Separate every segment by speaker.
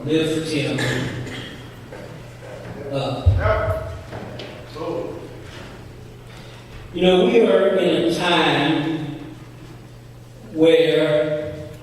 Speaker 1: Lift him up. You know, we are in a time where it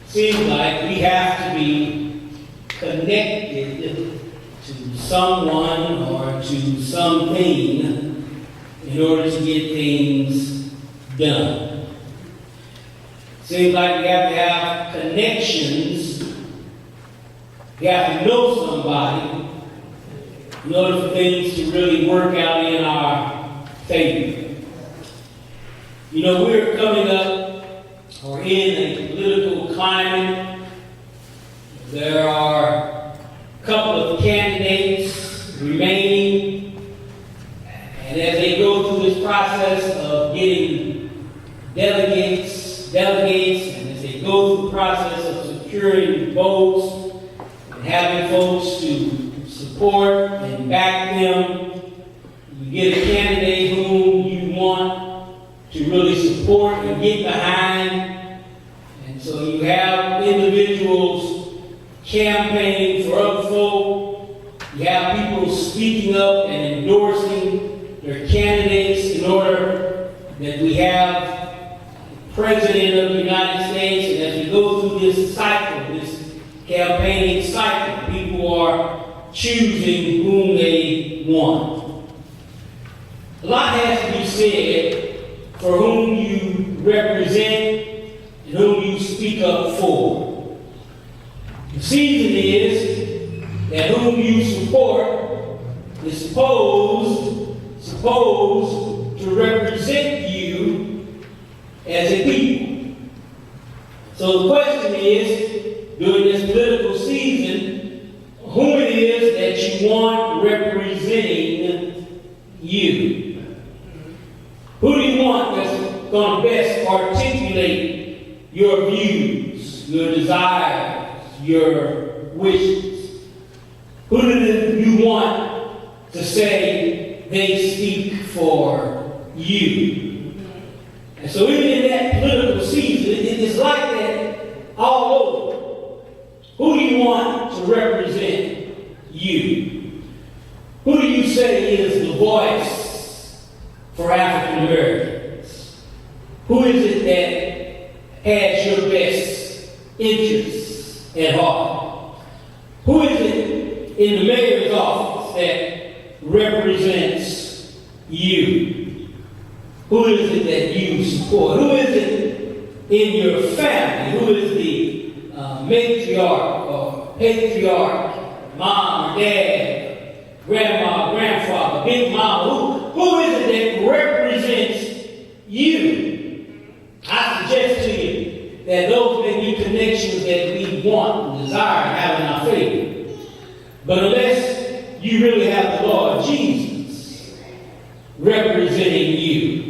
Speaker 1: seems like we have to be connected to someone or to something in order to get things done. Seems like we have to have connections. You have to know somebody in order for things to really work out in our favor. You know, we're coming up or in a political climate. There are a couple of candidates remaining. And as they go through this process of getting delegates, and as they go through the process of securing votes, having folks to support and back them, you get a candidate whom you want to really support and get behind. And so you have individuals campaigning for other folk. You have people speaking up and endorsing their candidates in order that we have the President of the United States. And as we go through this cycle, this campaigning cycle, people are choosing whom they want. A lot has to be said for whom you represent and whom you speak up for. The season is that whom you support is supposed to represent you as a people. So the question is, during this political season, who it is that you want representing you? Who do you want that's going to best articulate your views, your desires, your wishes? Who do you want to say they speak for you? And so even in that political season, it is like that all over. Who do you want to represent you? Who do you say is the voice for African Americans? Who is it that has your best interests at heart? Who is it in the mayor's office that represents you? Who is it that you support? Who is it in your family? Who is the matriarch or patriarch, mom or dad, grandma, grandfather, big mama? Who is it that represents you? I suggest to you that those may be connections that we want and desire to have in our favor. But unless you really have the Lord Jesus representing you.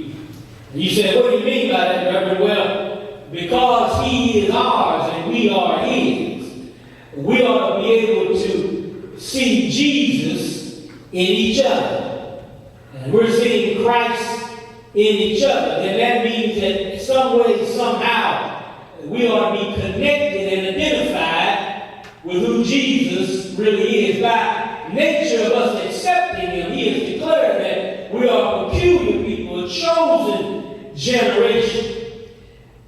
Speaker 1: And you say, what do you mean by that, Reverend? Well, because he is ours and we are his, we ought to be able to see Jesus in each other. And we're seeing Christ in each other. And that means that in some way, somehow, we ought to be connected and identified with who Jesus really is. By nature of us accepting him, he has declared that we are a peculiar people, a chosen generation.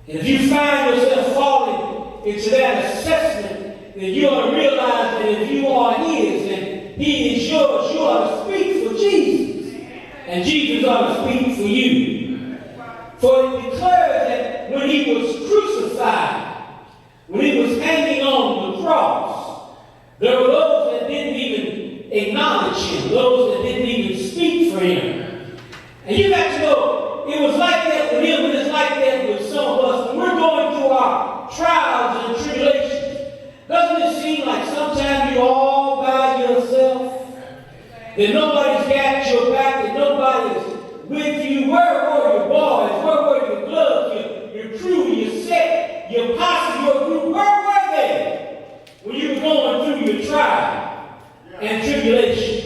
Speaker 1: And if you find yourself falling into that assessment, then you ought to realize that if you are his and he is yours, you ought to speak for Jesus. And Jesus ought to speak for you. For it declares that when he was crucified, when he was hanging on the cross, there were those that didn't even acknowledge him, those that didn't even speak for him. And you got to know, it was like that with him, and it's like that with some of us. When we're going through our trials and tribulations, doesn't it seem like sometimes you're all by yourself? That nobody's got your back, that nobody's with you. Where were your boys? Where were your gloves, your crew, your set, your posse, your group? Where were they when you were going through your trial and tribulation?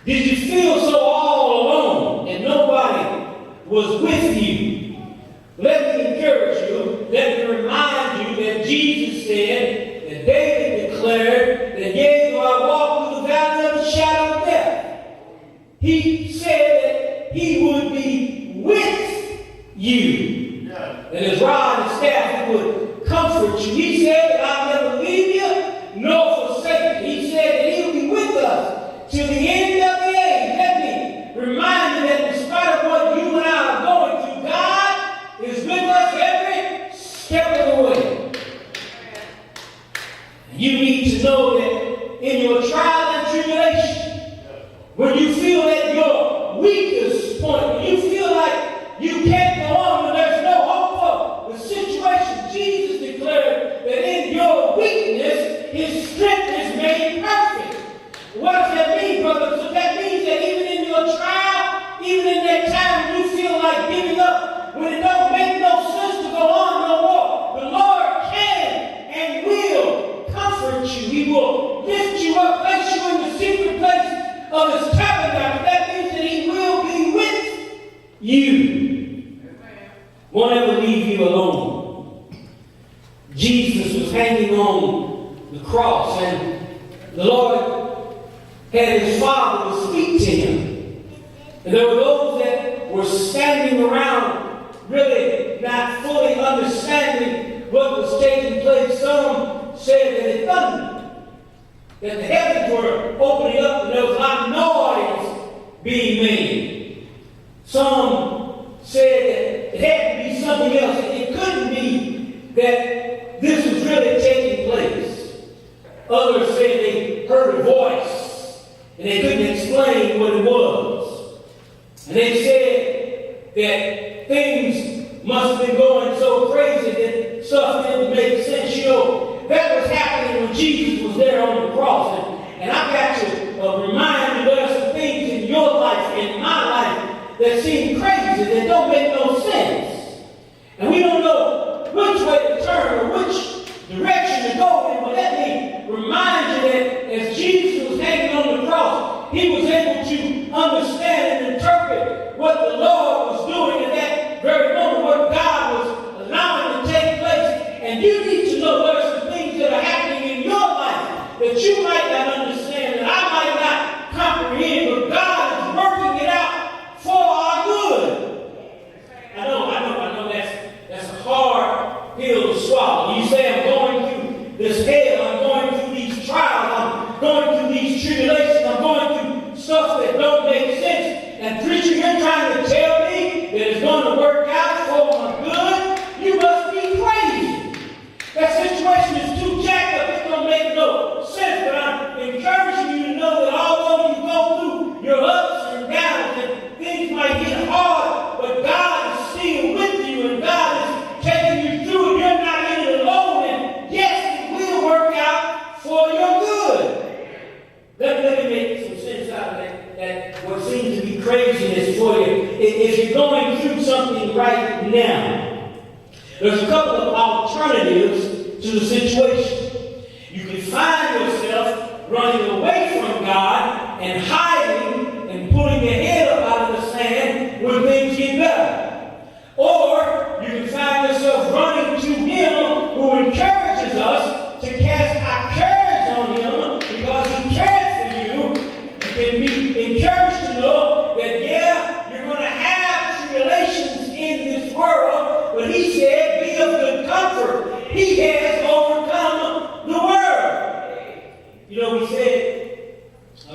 Speaker 1: Did you feel so all alone and nobody was with you? Let me encourage you let me remind you that Jesus said, that David declared, that yea, though I walk through the valley of the shadow of death, he said that he would be with you. And his rod and staff would comfort you. He said that I'll never leave you nor forsake you. He said that he'll be with us till the end of the age. Let me remind you that in spite of what you and I are going through, God is with us every step of the way. You need to know that in your trial and tribulation, when you feel at your weakest point, when you feel like you can't go on, when there's no hope for the situation, Jesus declared that in your weakness, his strength is made perfect. What does that mean, brother? So that means that even in your trial, even in that time when you feel like giving up, when it don't make no sense to go on no more, the Lord can and will comfort you. He will lift you up, place you in the secret place of his tabernacle. That means that he will be with you. Won't ever leave you alone. Jesus was hanging on the cross, and the Lord had his Father speak to him. And there were those that were standing around, really not fully understanding what was taking place. Some said that it thundered, that the heavens were opening up and there was a lot of noise being made. Some said that it had to be something else. It couldn't be that this was really taking place. Others said they heard a voice and they couldn't explain what it was. And they said that things must have been going so crazy that stuff didn't make sense. You know, that was happening when Jesus was there on the cross. And I've got to remind you there are some things in your life, in my life, that seem crazy, that don't make no sense. And we don't know which way to turn or which direction to go in. But let me remind you that as Jesus was hanging on the cross, he was able to understand and interpret what the Lord was doing at that very moment, what God was allowing to take place. And you need to know there are some things that are happening in your life that you might not understand, that I might not comprehend, but God is working it out for our good. I know that's a hard pill to swallow. You say, I'm going through this hell, I'm going through these trials, I'm going through these tribulations, I'm going through stuff that don't make sense. And preacher, you're trying to tell me that it's going to work out for my good? You must be crazy. That situation is too jacked up, it don't make no sense. But I'm encouraging you to know that although you go through your ups and downs and things might get hard, but God is still with you and God is taking you through it. You're not in it alone, and yes, it will work out for your good. Let me make some sense out of that what seems to be craziness for you. If you're going through something right now, there's a couple of alternatives to the situation. You can find yourself running away from God and hiding and pulling your head up out of the sand when things get better. Or you can find yourself running to him who encourages us to cast our cares on him because he cares for you. You can be encouraged to know that, yeah, you're going to have tribulations in this world, but he said, be of good comfort. He has overcome the world. You know, we said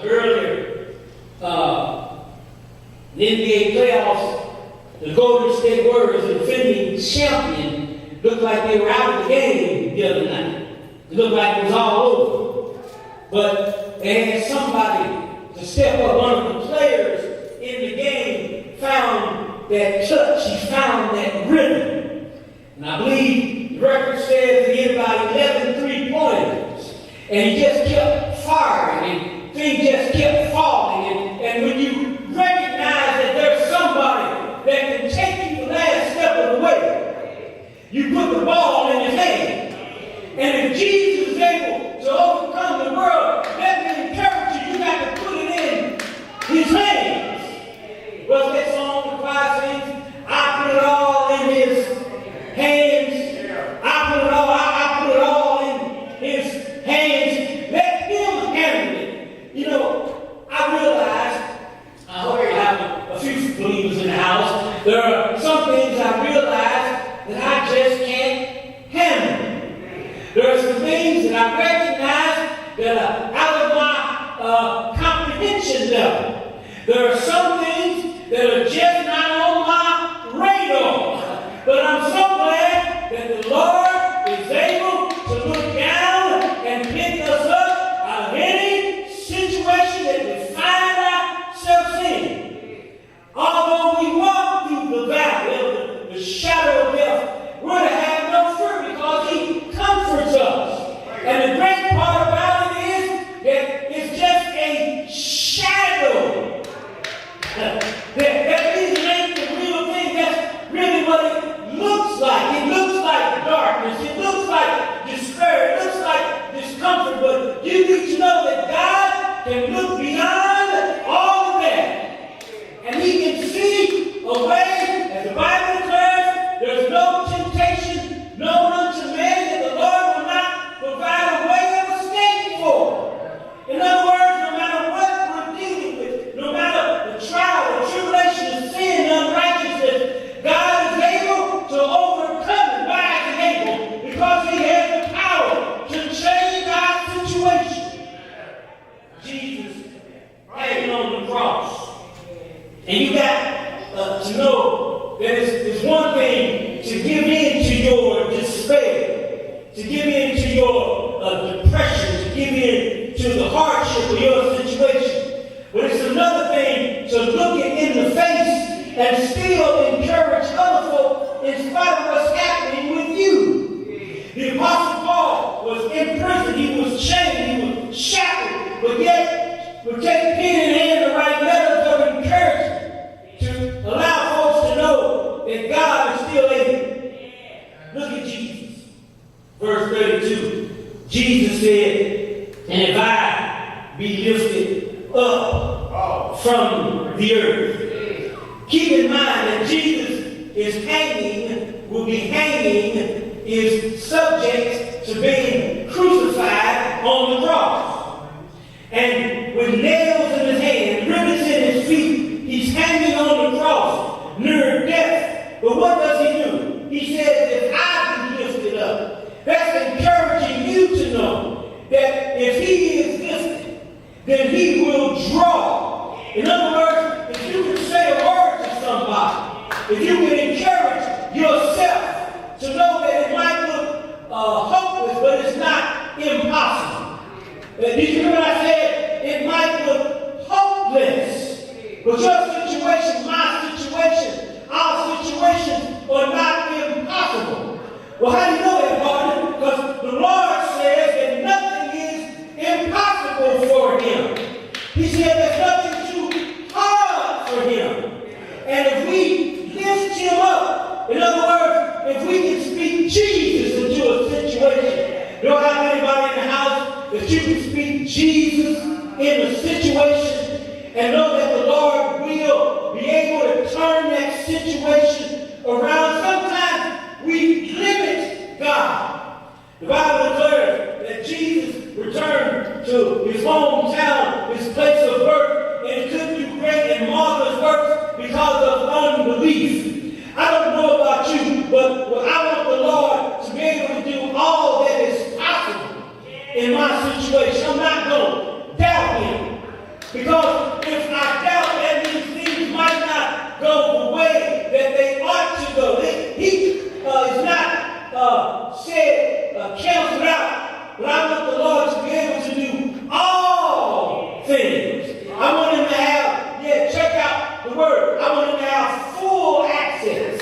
Speaker 1: earlier, the NBA playoffs, the Golden State Warriors, the defending champion, looked like they were out of the game the other night. It looked like it was all over. But they had somebody to step up. One of the players in the game found that touch. He found that rhythm. And I believe the record says he hit about 11 3-pointers. And he just kept firing, and things just kept falling. And when you recognize that there's somebody that can take you the last step of the way, you put the ball in his hand. And if Jesus is able to overcome the world, let me encourage you, you got to put it in his hands. What's that song the choir sings? I put it all in his hands. believers in the house, there are some things I realize that I just can't handle. There are some things that I recognize that are out of my comprehension level. There are some things that are just not on my radar. But I'm so glad that the Lord is able to look down and pick us up out of any situation that we find ourselves in. Although we walk through the valley of the shadow of death, we're to have no fear because He comforts us. And the great part about it is that it's just a shadow. That reason ain't the real thing. That's really what it looks like. It looks like darkness. It looks like despair. It looks like discomfort. But you need to know that God can look beyond all of that. And He can see a way, as the Bible declares, there's no temptation known unto man that the Lord will not provide a way of escape for. In other words, no matter what we're dealing with, no matter the trial, the tribulation, the sin, the unrighteousness, God is able to overcome it. Why is He able? Because He has the power to change our situation. Jesus hanging on the cross. And you got to know that it's one thing to give in to your despair, to give in to your depression, to give in to the hardship of your situation. But it's another thing to look it in the face and still encourage other folk in spite of what's happening with you. The Apostle Paul was in prison, he was chained, he was shackled, but yet would take pen in hand to write letters of encouragement to allow folks to know that God is still able. Look at Jesus. Verse 32. Jesus said, and if I be lifted up from the earth. Keep in mind that Jesus is will be hanging, is subject to being crucified on the cross. And with nails in his hands, rivets in his feet, he's hanging on the cross, near death. But what does he do? He says, if I be lifted up, that's encouraging you to know that if he is lifted, then he will draw. In other words, if you can say a word to somebody, if you can encourage yourself to know that it might look hopeless, but it's not impossible. Did you hear what I said? It might look hopeless. But your situation, my situation, our situations are not impossible. Well, how do you know that, partner? Because the Lord says that nothing is impossible for Him. He said there's nothing too hard for Him. And if we lift Him up, in other words, if we can speak Jesus into a situation, you don't have anybody in the house that you can speak Jesus in a situation and know that the Lord will be able to turn that situation around. Sometimes we limit God. The Bible declares that Jesus returned to his hometown, his place of birth, and he couldn't do great and marvelous works because of unbelief. I don't know about you, but I want the Lord to be able to do all that is possible in my situation. I'm not going to doubt Him. Because if I doubt, that means things might not go the way that they ought to go. He is not canceled out, but I want the Lord to be able to do all things. I want Him to have, check out the word. I want Him to have full access.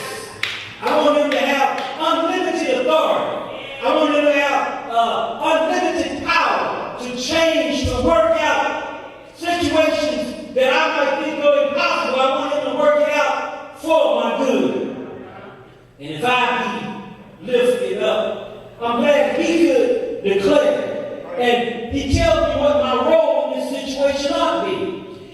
Speaker 1: I want Him to have unlimited authority. I want Him to have unlimited power to change, to work out situations that I might think are impossible. I want Him to work it out for my good. And if I be lifted up, I'm glad He could declare. And He tells me what my role in this situation ought to be.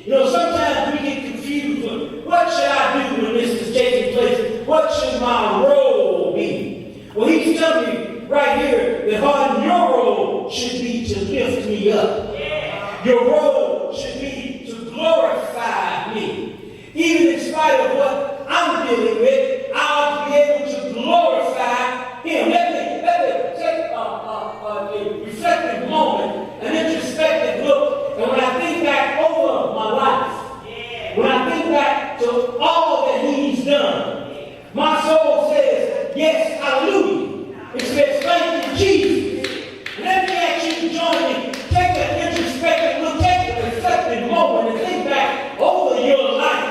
Speaker 1: You know, sometimes we get confused with what should I do when this is taking place? What should my role be? Well, He's telling me right here that Harden, your role should be to lift me up. Your role should be to glorify me. Even in spite of what done. My soul says, yes, hallelujah. It says, thank you, Jesus. Let me ask you to join me. Take an introspective look, take a reflective moment and think back over your life.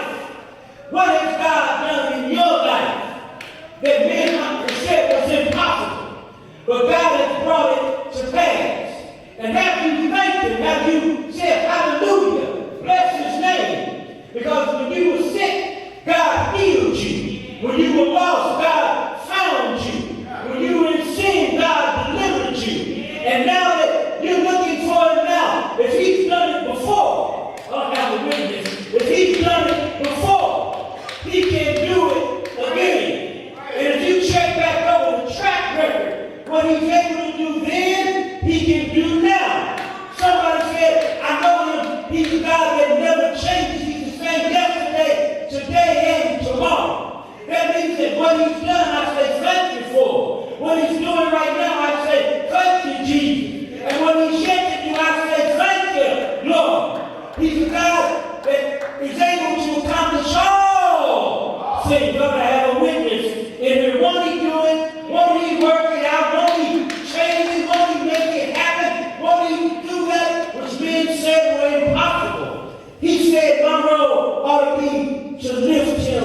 Speaker 1: What has God done in your life that men said was impossible? But God has brought it to pass. And have you thanked him? Have you said hallelujah? Bless his name. Because when you were sick, God healed you. When you were lost, God found you. When you were in sin, God delivered you. And now that you're looking for him now, if he's done it before, I'll have a witness. If he's done it before, he can do it again. And if you check back over the track record, what he's able to do then, he can do now. Somebody said, I know him. He's a God that never changes. He's the same yesterday, today, and tomorrow. That means that what he's done, I say thank you for. What he's doing right now, I say thank you, Jesus. And what he's yet to do, I say thank you, Lord. He's a God that is able to accomplish all things. You're going to have a witness. And won't he do it? Won't he work it out? Won't he change it? Won't he make it happen? Won't he do that which men said were impossible? He said my role ought to be to lift him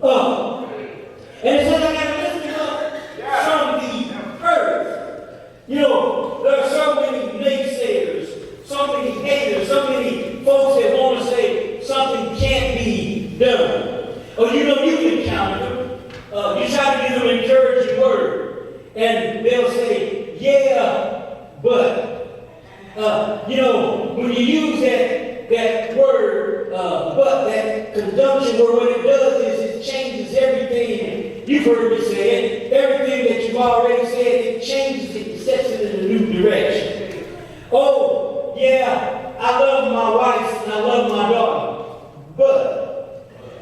Speaker 1: up. And it says I got to lift him up from the earth. You know, there are so many naysayers, so many haters, so many folks that want to say something can't be done. Or you know, you encounter them. You try to give them an encouraging word, and they'll say, yeah, but, you know, when you use that word, but, that conjunction word, what it does is it changes everything. You've heard me say it. Everything that you've already said, it changes it and sets it in a new direction. Oh, yeah, I love my wife and I love my daughter, but,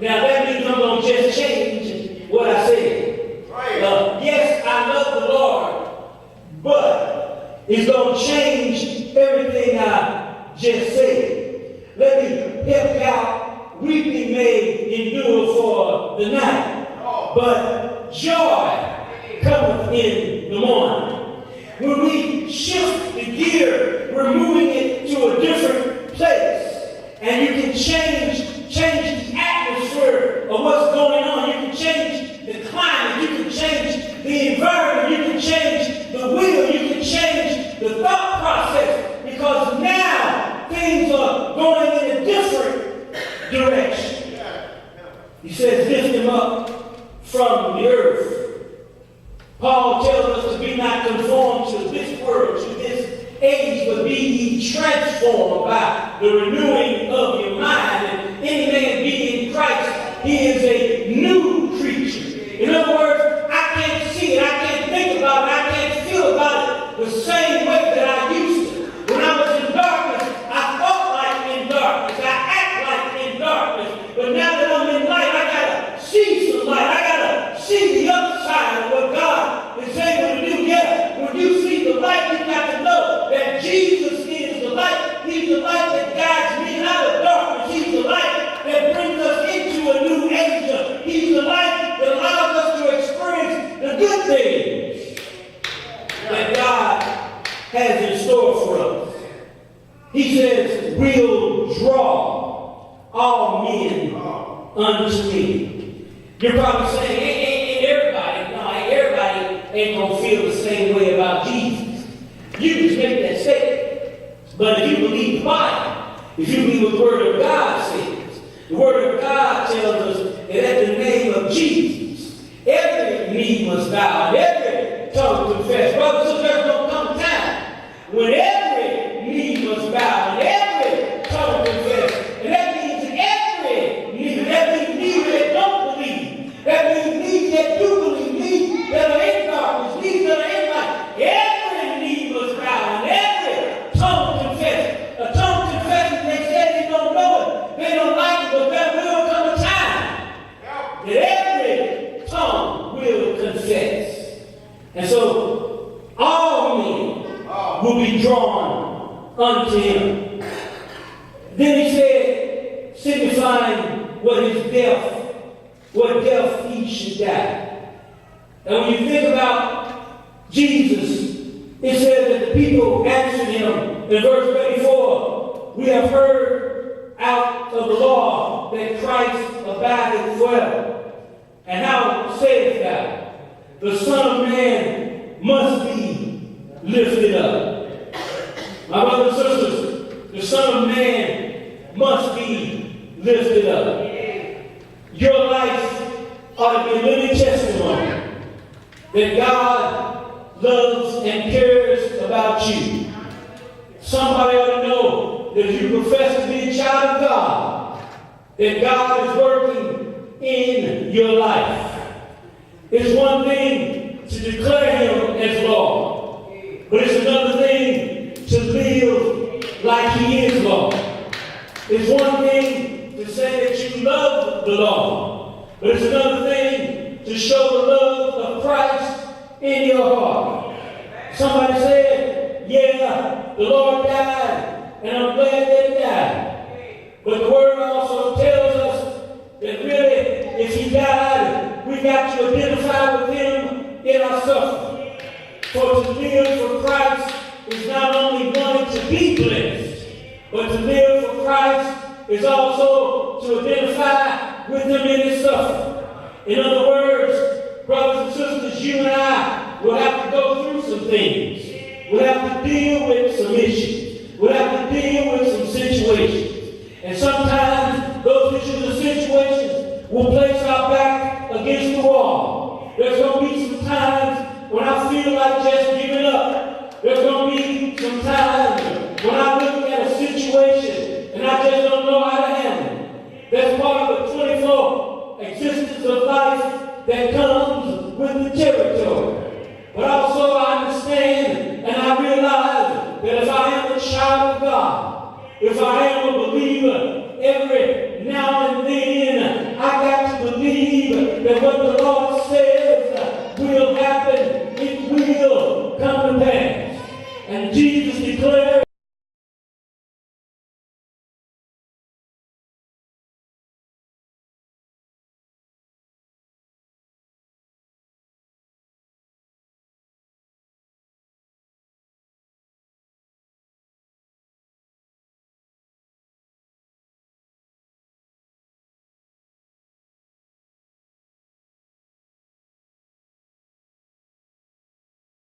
Speaker 1: now that means I'm going to just change what I said. Yes, I love the Lord, but it's going to change everything I just said. Let me help out. Weeping may endure for the night, but joy cometh in the morning. When we shift the gear, we're moving it to a different place. And you can change the atmosphere of what's going on. You can change the climate. You can change the environment. You can change the will. You can change the thought process. Because now things are going in a different direction. He says, lift him up from the earth. Paul tells us to be not conformed to this world, to this age, but be ye transformed by the renewing of your mind. And any man be in Christ, he is a new creature. In other words, I can't see it, I can't think about it, I can't feel about it the same way that I used to. When I was in darkness, I thought like in darkness, I act like in darkness. But now that I'm in light, I gotta see some light. I gotta see the other side of what God is able to do. Yeah, when you see the light, you got to know that Jesus is the light. He's the light that guides me out of darkness. He's the light that brings us into a new age. He's the light that allows us to experience the good things that God has in store for us. He says, we'll draw all men unto me. You're probably saying, ain't everybody ain't going to feel the same way about Jesus. You just make that statement. But if you believe the Bible, if you believe what the Word of God says, the Word of God tells us that at the name of Jesus, every knee must bow and every tongue confess. Brothers and sisters, there's going to come a time when every knee must bow and every tongue confess. And that means every knee. That means knees that don't believe. That means knees that do believe. Knees that are in darkness. Knees that are in light. Every knee must bow and every tongue confess. A tongue confesses, they say they don't know it. They don't like it, but there will come a time that every tongue will confess. And so all men will be drawn unto him. Then he said, signifying what his death what death he should die. And when you think about Jesus, it says that the people answered him in verse 34, we have heard out of the law that Christ abideth forever. And how saith thou? The Son of Man must be lifted up. My brothers and sisters, the Son of Man must be lifted up. Your life ought to be a living testimony that God loves and cares about you. Somebody ought to know that you profess to be a child of God, that God is working in your life. It's one thing to declare him as Lord, but it's another thing to live like he is Lord. It's one thing to say that you love the Lord, but it's another thing to show the love of Christ in your heart. Somebody said, yeah, the Lord died, and I'm glad that he died. But the word also tells us that really, if he died, we got to identify with him in our suffering. For to live for Christ is not only wanting to be blessed, but to live for Christ is also to identify with him in his suffering. In other words, brothers and sisters, you and I will have to go through some things. We'll have to deal with some issues. We'll have to deal with some situations. And sometimes those issues and situations will place our back against the wall. There's going to be some times when I feel like just giving up. There's going to be some times when I look at a situation and I just don't know how to handle it. That's part of the 24 existence of life that comes with the territory. But also I understand and I realize that if I am a child of God, if I am a believer, every now and then I got to believe that what the